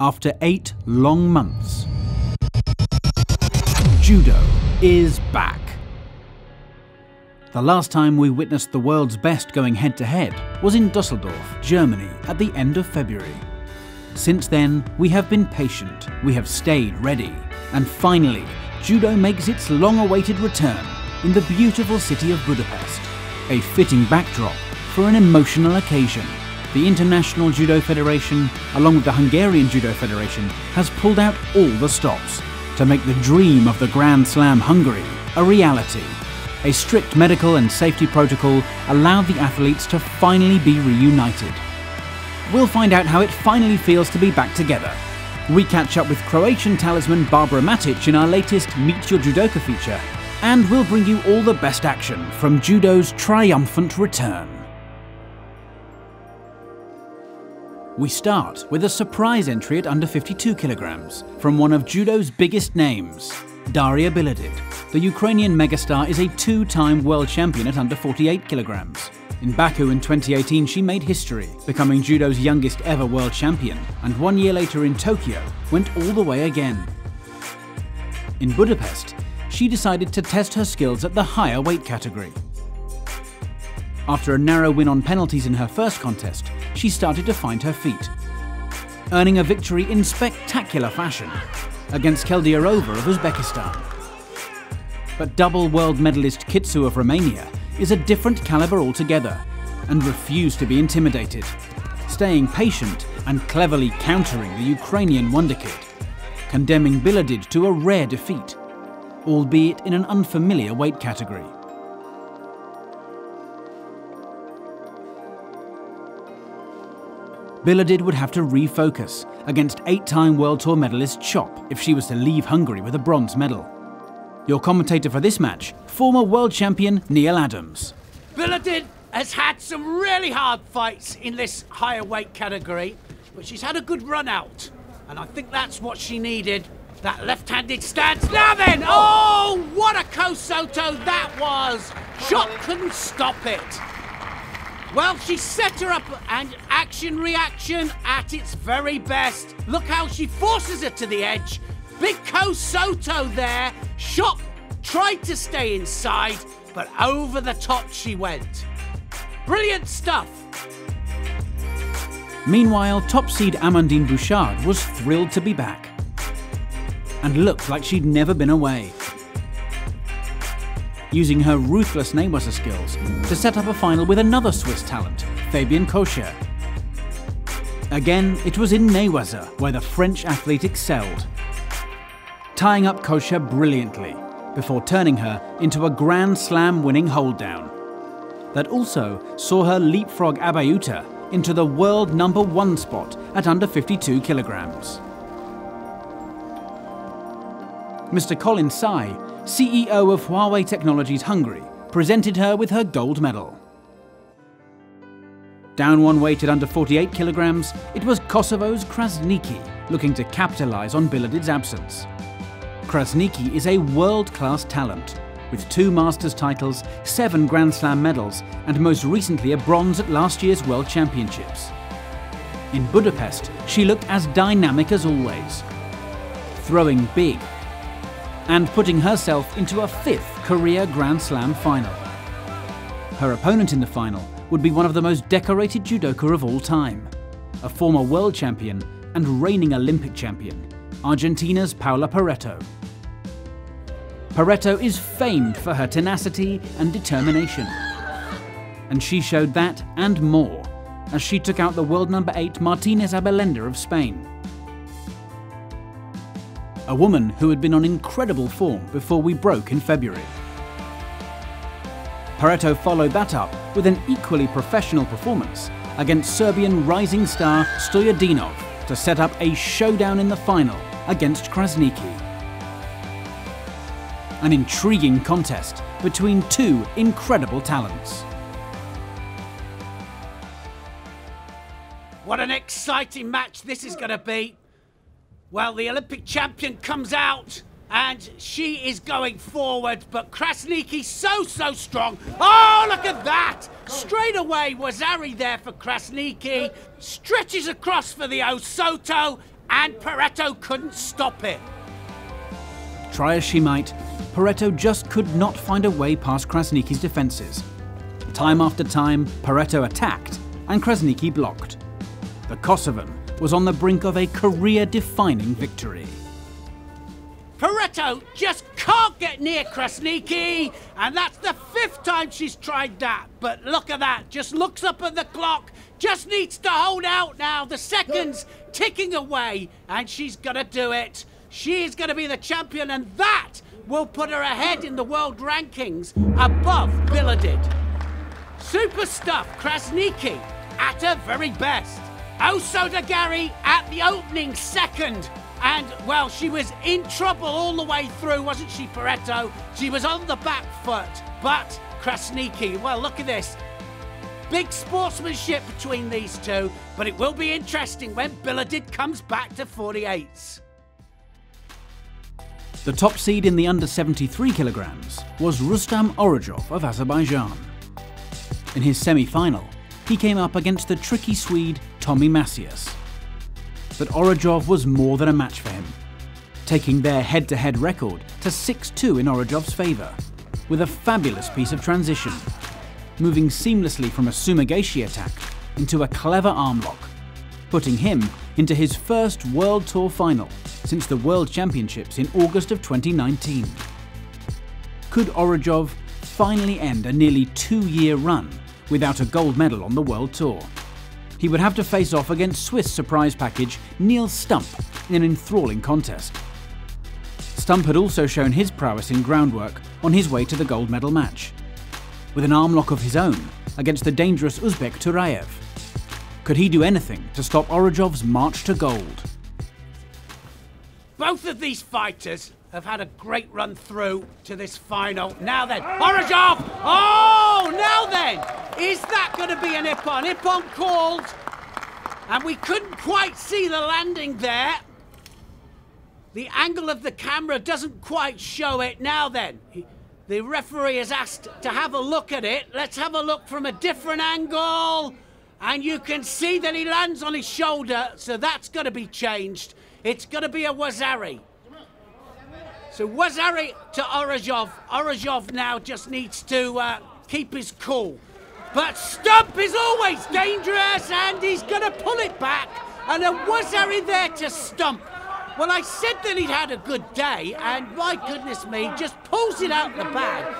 after 8 long months. Judo is back. The last time we witnessed the world's best going head-to-head was in Düsseldorf, Germany, at the end of February. Since then, we have been patient, we have stayed ready, and finally, Judo makes its long-awaited return in the beautiful city of Budapest. A fitting backdrop for an emotional occasion. The International Judo Federation, along with the Hungarian Judo Federation, has pulled out all the stops to make the dream of the Grand Slam Hungary a reality. A strict medical and safety protocol allowed the athletes to finally be reunited. We'll find out how it finally feels to be back together. We catch up with Croatian talisman Barbara Matic in our latest Meet Your Judoka feature, and we'll bring you all the best action from Judo's triumphant return. We start with a surprise entry at under 52 kilograms from one of Judo's biggest names, Daria Biledid. The Ukrainian megastar is a 2-time world champion at under 48 kilograms. In Baku in 2018, she made history, becoming Judo's youngest ever world champion, and 1 year later in Tokyo, went all the way again. In Budapest, she decided to test her skills at the higher weight category. After a narrow win on penalties in her first contest, she started to find her feet, earning a victory in spectacular fashion against Keldiarova of Uzbekistan. But double world medalist Kitsu of Romania is a different caliber altogether and refused to be intimidated, staying patient and cleverly countering the Ukrainian wonder kid, condemning Biledid to a rare defeat, albeit in an unfamiliar weight category. Biledid would have to refocus against 8-time World Tour medalist Chop if she was to leave Hungary with a bronze medal. Your commentator for this match, former world champion Neil Adams. Biledid has had some really hard fights in this higher weight category, but she's had a good run out, and I think that's what she needed. That left-handed stance. Now then! Oh, what a Kosoto that was! Chop couldn't stop it. Well, she set her up, and action-reaction at its very best. Look how she forces her to the edge. Big Kosoto there. Chop tried to stay inside, but over the top she went. Brilliant stuff. Meanwhile, top seed Amandine Bouchard was thrilled to be back and looked like she'd never been away, using her ruthless Newaza skills to set up a final with another Swiss talent, Fabienne Kocher. Again, it was in Newaza where the French athlete excelled, tying up Kocher brilliantly before turning her into a Grand Slam winning hold down that also saw her leapfrog Abayuta into the world #1 spot at under 52 kilograms. Mr. Colin Tsai, CEO of Huawei Technologies Hungary, presented her with her gold medal. Down one weight at under 48 kilograms, it was Kosovo's Krasniki looking to capitalize on Biledid's absence. Krasniki is a world-class talent, with 2 Masters titles, 7 Grand Slam medals, and most recently a bronze at last year's World Championships. In Budapest, she looked as dynamic as always, throwing big, and putting herself into a 5th career Grand Slam final. Her opponent in the final would be one of the most decorated judoka of all time, a former world champion and reigning Olympic champion, Argentina's Paula Pareto. Pareto is famed for her tenacity and determination, and she showed that and more as she took out the world #8 Martinez Abelenda of Spain. A woman who had been on incredible form before we broke in February. Pareto followed that up with an equally professional performance against Serbian rising star Stojadinov to set up a showdown in the final against Krasniki. An intriguing contest between 2 incredible talents. What an exciting match this is going to be. Well, the Olympic champion comes out and she is going forward, but Krasniki so strong. Oh, look at that! Straight away, Wazari there for Krasniki. Stretches across for the Osoto, and Pareto couldn't stop it. Try as she might, Pareto just could not find a way past Krasniqi's defences. Time after time, Pareto attacked and Krasniqi blocked. The Kosovan was on the brink of a career-defining victory. Pareto just can't get near Krasniqi, and that's the 5th time she's tried that. But look at that, just looks up at the clock, just needs to hold out now. The seconds ticking away, and she's gonna do it. She's gonna be the champion, and that will put her ahead in the world rankings above Billedid. Super stuff, Krasniqi at her very best. Osoda Gary at the opening second. And, well, she was in trouble all the way through, wasn't she, Pareto? She was on the back foot. But Krasniqi, well, look at this. Big sportsmanship between these two, but it will be interesting when Billedid comes back to 48s. The top seed in the under 73 kilograms was Rustam Orojov of Azerbaijan. In his semi-final, he came up against the tricky Swede Tommy Macias. But Orojov was more than a match for him, taking their head-to-head record to 6-2 in Orojov's favour, with a fabulous piece of transition, moving seamlessly from a Sumigaeshi attack into a clever arm lock, putting him into his first World Tour final since the World Championships in August of 2019. Could Orojov finally end a nearly 2-year run without a gold medal on the World Tour? He would have to face off against Swiss surprise package Niels Stump in an enthralling contest. Stump had also shown his prowess in groundwork on his way to the gold medal match, with an arm lock of his own against the dangerous Uzbek Turayev. Could he do anything to stop Orojov's march to gold? Both of these fighters have had a great run through to this final. Now then, Orojov! Oh, now then! Is that going to be an Ippon? Ippon called, and we couldn't quite see the landing there. The angle of the camera doesn't quite show it. Now then, the referee has asked to have a look at it. Let's have a look from a different angle. And you can see that he lands on his shoulder, so that's going to be changed. It's going to be a Wazari. So Wazari to Orojov. Orojov now just needs to keep his cool. But Stump is always dangerous, and he's going to pull it back. And a Wazari there to Stump. Well, I said that he'd had a good day, and my goodness me, just pulls it out the bag.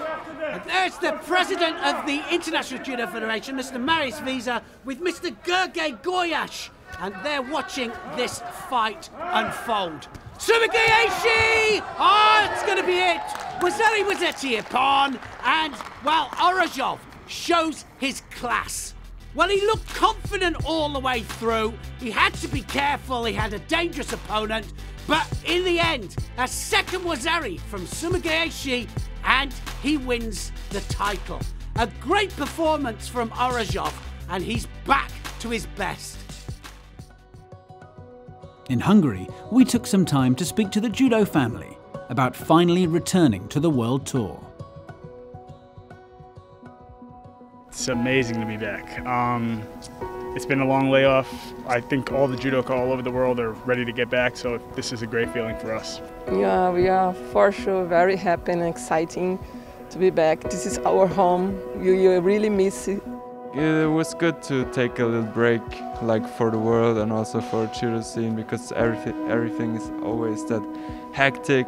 And there's the president of the International Judo Federation, Mr. Marius Visa, with Mr. Gergely Goyash. And they're watching this fight unfold. Sumigaeshi! Oh, it's going to be it! Wazari Wazetti upon, and, well, Orojov shows his class. Well, he looked confident all the way through. He had to be careful, he had a dangerous opponent, but in the end, a second Wazari from Sumigaeshi, and he wins the title. A great performance from Orojov, and he's back to his best. In Hungary, we took some time to speak to the judo family about finally returning to the World Tour. It's amazing to be back. It's been a long layoff. I think all the judoka all over the world are ready to get back, so this is a great feeling for us. Yeah, we are for sure very happy and exciting to be back. This is our home. You really miss it. It was good to take a little break, like for the world and also for judo scene, because everything is always that hectic.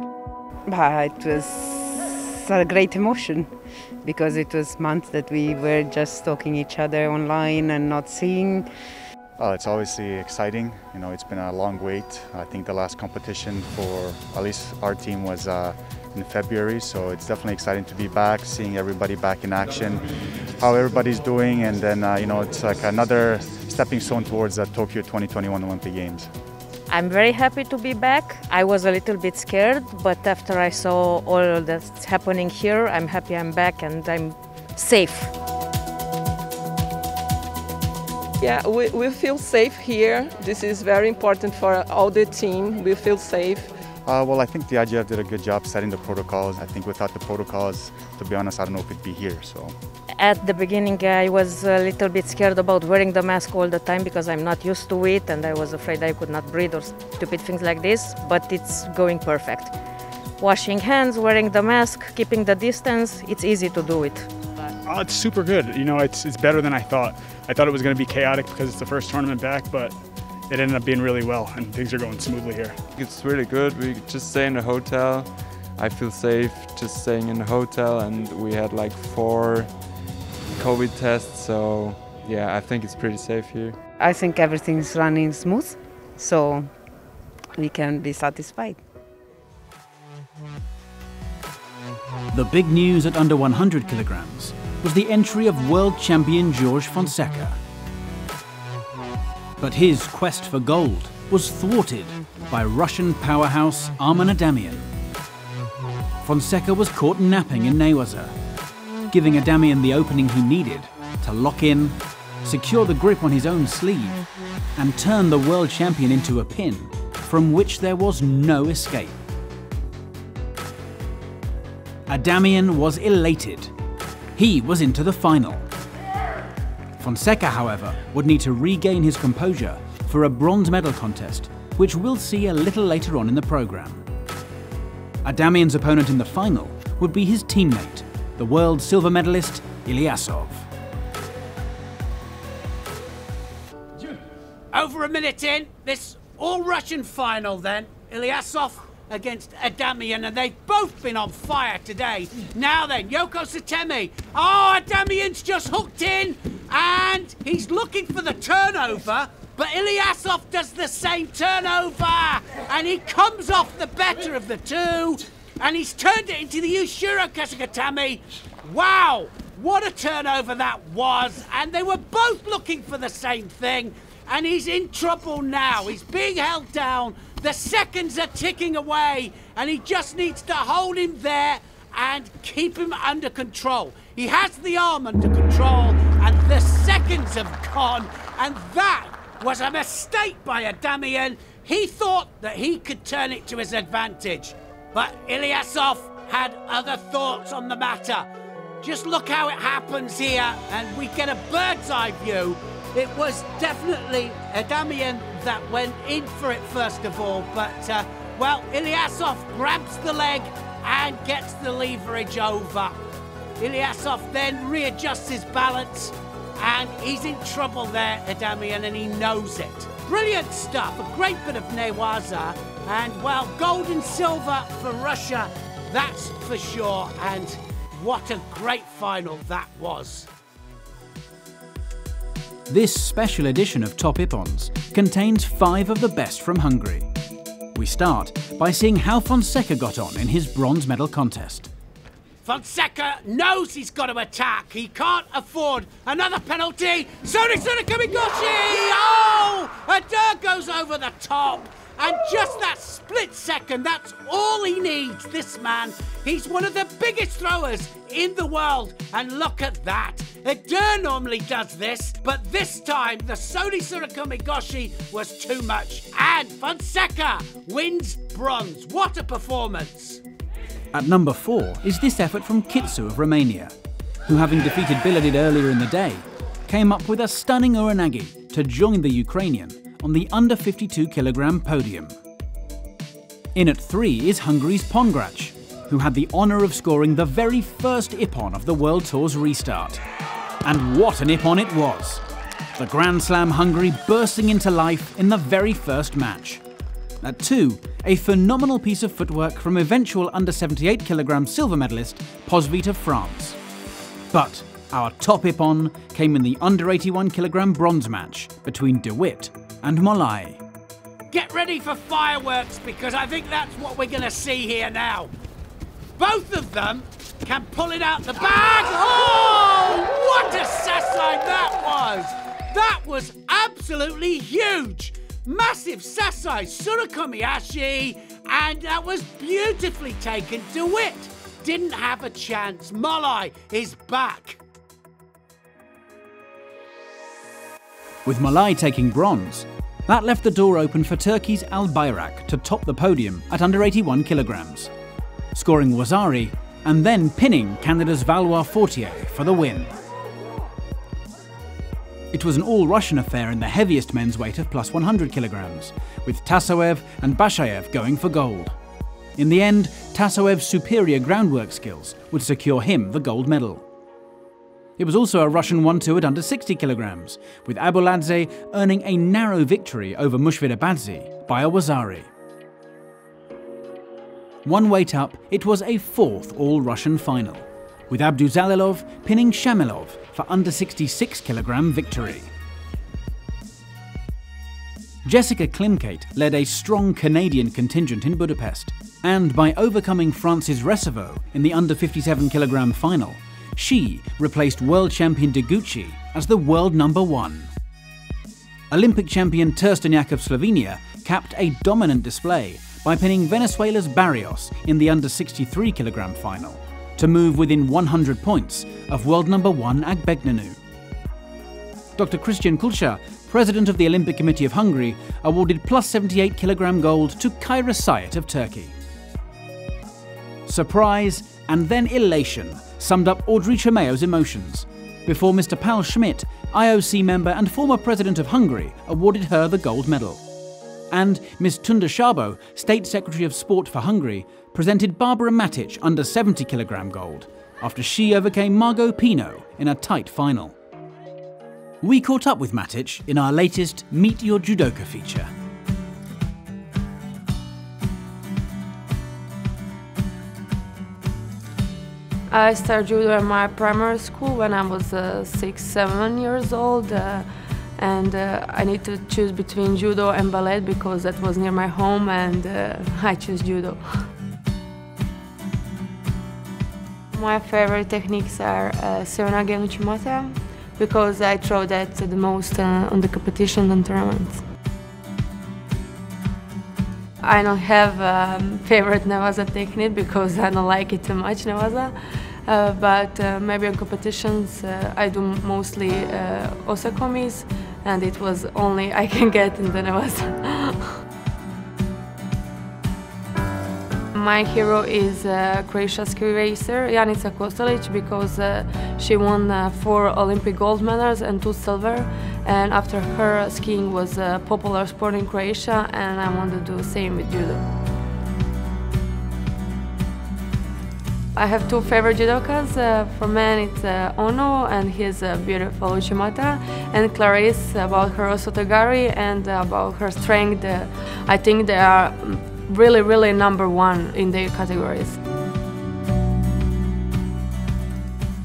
It was a great emotion, because it was months that we were just stalking each other online and not seeing. Well, it's obviously exciting. You know, it's been a long wait. I think the last competition for at least our team was in February, so it's definitely exciting to be back, seeing everybody back in action, how everybody's doing, and then you know, it's like another stepping stone towards the Tokyo 2021 Olympic Games. I'm very happy to be back. I was a little bit scared, but after I saw all that's happening here, I'm happy I'm back and I'm safe. Yeah, we feel safe here. This is very important for all the team. We feel safe. Well, I think the IGF did a good job setting the protocols. I think without the protocols, to be honest, I don't know if it'd be here. So. At the beginning, I was a little bit scared about wearing the mask all the time because I'm not used to it and I was afraid I could not breathe or stupid things like this, but it's going perfect. Washing hands, wearing the mask, keeping the distance, it's easy to do it. Oh, it's super good. You know, it's better than I thought. I thought it was going to be chaotic because it's the first tournament back, but it ended up being really well and things are going smoothly here. It's really good. We just stay in a hotel. I feel safe just staying in a hotel, and we had like 4 COVID tests, so yeah, I think it's pretty safe here. I think everything's running smooth, so we can be satisfied. The big news at under 100 kilograms was the entry of world champion George Fonseca. But his quest for gold was thwarted by Russian powerhouse Armen Adamian. Fonseca was caught napping in Newaza, giving Adamian the opening he needed to lock in, secure the grip on his own sleeve, and turn the world champion into a pin from which there was no escape. Adamian was elated. He was into the final. Fonseca, however, would need to regain his composure for a bronze medal contest, which we'll see a little later on in the program. Adamian's opponent in the final would be his teammate, the world silver medalist Ilyasov. Over a minute in, this all-Russian final then, Ilyasov against Adamian, and they've both been on fire today. Now then, Yoko Satemi. Oh, Adamian's just hooked in, and he's looking for the turnover, but Ilyasov does the same turnover, and he comes off the better of the two, and he's turned it into the Ushiro Kasugatami. Wow, what a turnover that was, and they were both looking for the same thing, and he's in trouble now. He's being held down. The seconds are ticking away, and he just needs to hold him there and keep him under control. He has the arm under control, and the seconds have gone, and that was a mistake by Adamian. He thought that he could turn it to his advantage, but Ilyasov had other thoughts on the matter. Just look how it happens here, and we get a bird's eye view. It was definitely Adamian that went in for it first of all, but, well, Ilyasov grabs the leg and gets the leverage over. Ilyasov then readjusts his balance, and he's in trouble there, Adamian, and he knows it. Brilliant stuff, a great bit of Newaza, and, well, gold and silver for Russia, that's for sure, and what a great final that was. This special edition of Top Ippons contains 5 of the best from Hungary. We start by seeing how Fonseca got on in his bronze medal contest. Fonseca knows he's got to attack. He can't afford another penalty. Sony Kamigoshi! Oh! Adur goes over the top. And just that split second, that's all he needs, this man. He's one of the biggest throwers in the world. And look at that. Adur normally does this, but this time the Sony Kamigoshi was too much. And Fonseca wins bronze. What a performance. At number 4 is this effort from Kitsu of Romania, who, having defeated Biladid earlier in the day, came up with a stunning uranagi to join the Ukrainian on the under 52 kilogram podium. In at 3 is Hungary's Pongrac, who had the honour of scoring the very first Ippon of the World Tour's restart. And what an Ippon it was! The Grand Slam Hungary bursting into life in the very first match. At 2, a phenomenal piece of footwork from eventual under 78 kilogram silver medalist Posvit of France. But our top Ippon came in the under 81 kilogram bronze match between De Witt and Molai. Get ready for fireworks, because I think that's what we're going to see here now. Both of them can pull it out the bag. Oh, what a sasai that was! That was absolutely huge. Massive sasai, Surikomiyashi, and that was beautifully taken. De Witt didn't have a chance. Molai is back. With Molai taking bronze, That left the door open for Turkey's Al Bayrak to top the podium at under 81 kilograms, scoring Wazari and then pinning Canada's Valois Fortier for the win. It was an all-Russian affair in the heaviest men's weight of plus 100 kilograms, with Tassoev and Bashaev going for gold. In the end, Tassoev's superior groundwork skills would secure him the gold medal. It was also a Russian 1-2 at under 60 kilograms, with Abuladze earning a narrow victory over Mushvidabadze by a Wazari. One weight up, it was a fourth all-Russian final, with Abduzalilov pinning Shamilov for under 66 kilogram victory. Jessica Klimkate led a strong Canadian contingent in Budapest, and by overcoming France's Recevo in the under 57 kilogram final, she replaced world champion Deguchi as the world number 1. Olympic champion Trsteniak of Slovenia capped a dominant display by pinning Venezuela's Barrios in the under 63 kilogram final to move within 100 points of world number 1 Agbegnanu. Dr. Christian Kulcha, president of the Olympic Committee of Hungary, awarded plus 78 kilogram gold to Kyra Sayat of Turkey. Surprise and then elation summed up Audrey Chimeo's emotions, before Mr. Paul Schmidt, IOC member and former president of Hungary, awarded her the gold medal. And Ms. Tunda Szabo, State Secretary of Sport for Hungary, presented Barbara Matic under 70 kilogram gold, after she overcame Margot Pino in a tight final. We caught up with Matic in our latest Meet Your Judoka feature. I started judo in my primary school when I was 6-7 years old, and I need to choose between judo and ballet because that was near my home, and I chose judo. My favorite techniques are Seoinage and Uchimata because I throw that the most on the competition and tournaments. I don't have a favorite Newaza technique because I don't like it too much, Newaza. But maybe on competitions I do mostly osakomis, and it was only I can get in the Newaza. My hero is Croatia's ski racer Janica Kostelic because she won 4 Olympic gold medals and 2 silver, and after her skiing was a popular sport in Croatia, and I want to do the same with judo. I have 2 favorite judokas. For men it's Ono and his beautiful Uchimata, and Clarice about her osotogari and about her strength. I think they are really number 1 in their categories.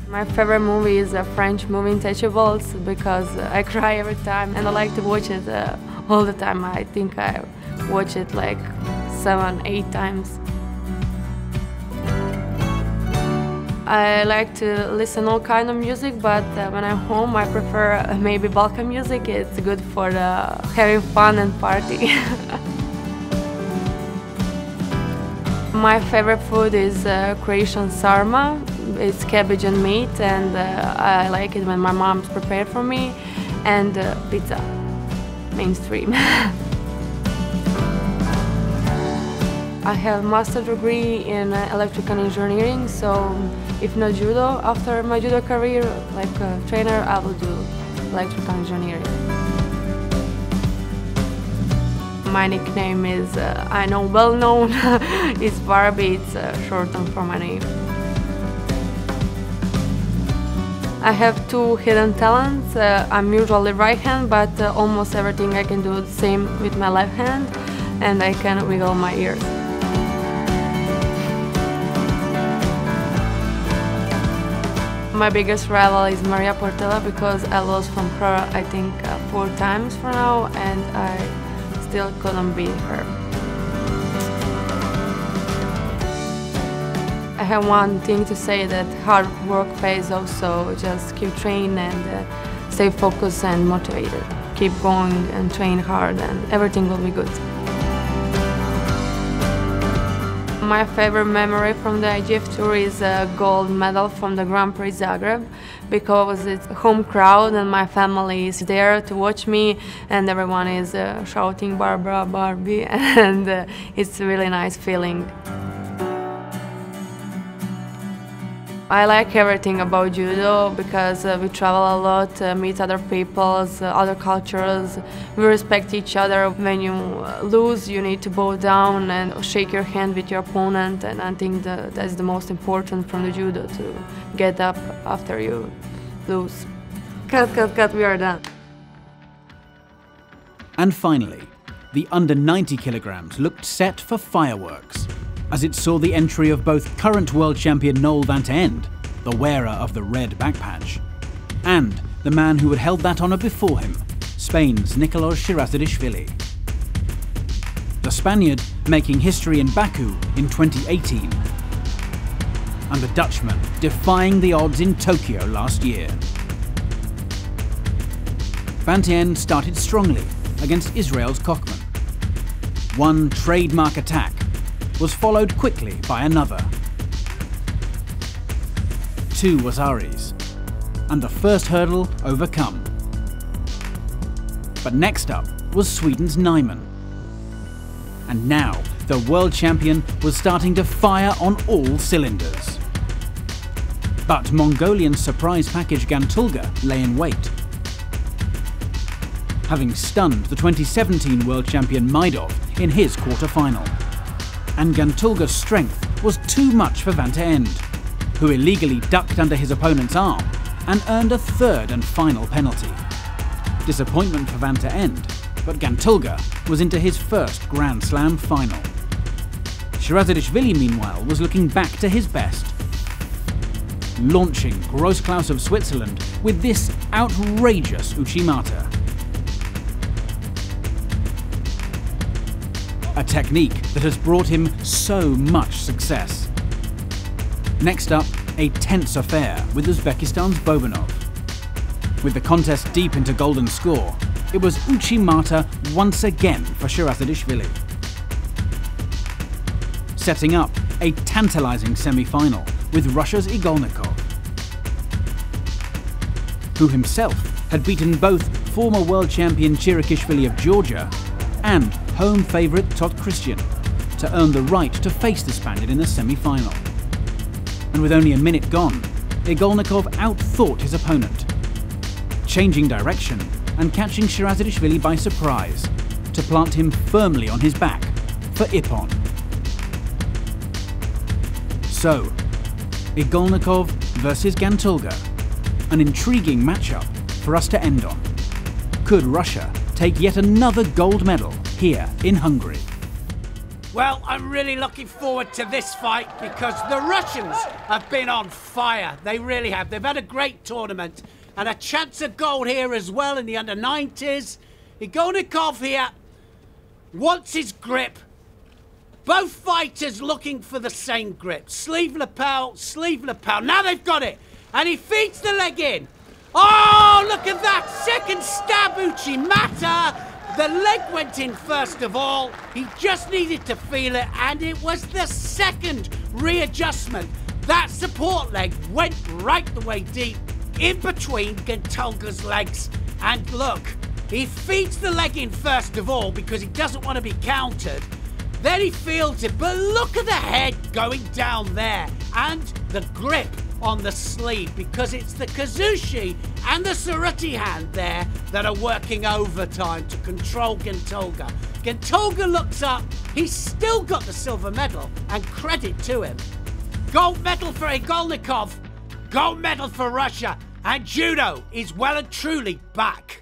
My favorite movie is a French movie, Untouchables, because I cry every time and I like to watch it all the time. I think I watch it like 7-8 times. I like to listen all kind of music, but when I'm home I prefer maybe Balkan music. It's good for having fun and party. My favorite food is Croatian sarma. It's cabbage and meat, and I like it when my mom's prepared for me, and pizza, mainstream. I have a master's degree in electrical engineering, so if not judo, after my judo career, like a trainer, I will do electrical engineering. My nickname is, I know well known, it's Barbie, it's shortened for my name. I have 2 hidden talents. I'm usually right hand, but almost everything I can do the same with my left hand, and I can wiggle my ears. My biggest rival is Maria Portela because I lost from her, I think, 4 times for now, and I still couldn't beat her. I have one thing to say, that hard work pays off, so just keep training and stay focused and motivated. Keep going and train hard and everything will be good. My favorite memory from the IGF Tour is a gold medal from the Grand Prix Zagreb, because it's a home crowd and my family is there to watch me and everyone is shouting Barbara, Barbie, and it's a really nice feeling. I like everything about judo because we travel a lot, meet other peoples, other cultures. We respect each other. When you lose, you need to bow down and shake your hand with your opponent, and I think that's the most important from the judo, to get up after you lose. Cut, we are done. And finally, the under 90 kilograms looked set for fireworks, as it saw the entry of both current world champion Noel van 't End, the wearer of the red back patch, and the man who had held that honour before him, Spain's Nicolas Shirazadishvili. The Spaniard making history in Baku in 2018, and the Dutchman defying the odds in Tokyo last year. Van 't End started strongly against Israel's Kochman. One trademark attack was followed quickly by another. Two wazaris, and the first hurdle overcome. But next up was Sweden's Nyman. And now the world champion was starting to fire on all cylinders. But Mongolian surprise package Gantulga lay in wait. Having stunned the 2017 world champion Maidov in his quarter-final. And Gantulga's strength was too much for Van 't End, who illegally ducked under his opponent's arm and earned a third and final penalty. Disappointment for Van 't End, but Gantulga was into his first Grand Slam final. Shirazadishvili, meanwhile, was looking back to his best, launching Grossklaus of Switzerland with this outrageous Uchimata. A technique that has brought him so much success. Next up, a tense affair with Uzbekistan's Bobanov. With the contest deep into golden score, it was Uchimata once again for Shirazadishvili, setting up a tantalizing semi-final with Russia's Igolnikov, who himself had beaten both former world champion Chirikishvili of Georgia and home favourite Todd Christian to earn the right to face the Spaniard in the semi-final. And with only a minute gone, Igolnikov outthought his opponent, changing direction and catching Shirazadishvili by surprise to plant him firmly on his back for Ippon. So, Igolnikov versus Gantulga, an intriguing matchup for us to end on. Could Russia take yet another gold medal here in Hungary? Well, I'm really looking forward to this fight because the Russians have been on fire. They really have. They've had a great tournament and a chance of gold here as well in the under-90s. Igolnikov here wants his grip. Both fighters looking for the same grip. Sleeve lapel, sleeve lapel. Now they've got it. And he feeds the leg in. Oh, look at that. Second stab, Uchimata. The leg went in first of all. He just needed to feel it, and it was the second readjustment. That support leg went right the way deep in between Gantulga's legs. And look, he feeds the leg in first of all because he doesn't want to be countered. Then he feels it, but look at the head going down there and the grip on the sleeve, because it's the Kazushi and the Saruti hand there that are working overtime to control Gantulga. Gantulga looks up, he's still got the silver medal, and credit to him. Gold medal for Igolnikov, gold medal for Russia, and judo is well and truly back.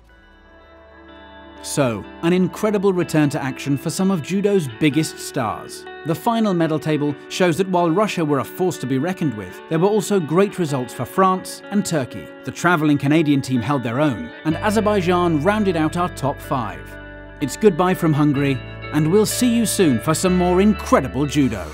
So, an incredible return to action for some of judo's biggest stars. The final medal table shows that while Russia were a force to be reckoned with, there were also great results for France and Turkey. The travelling Canadian team held their own, and Azerbaijan rounded out our top 5. It's goodbye from Hungary, and we'll see you soon for some more incredible judo.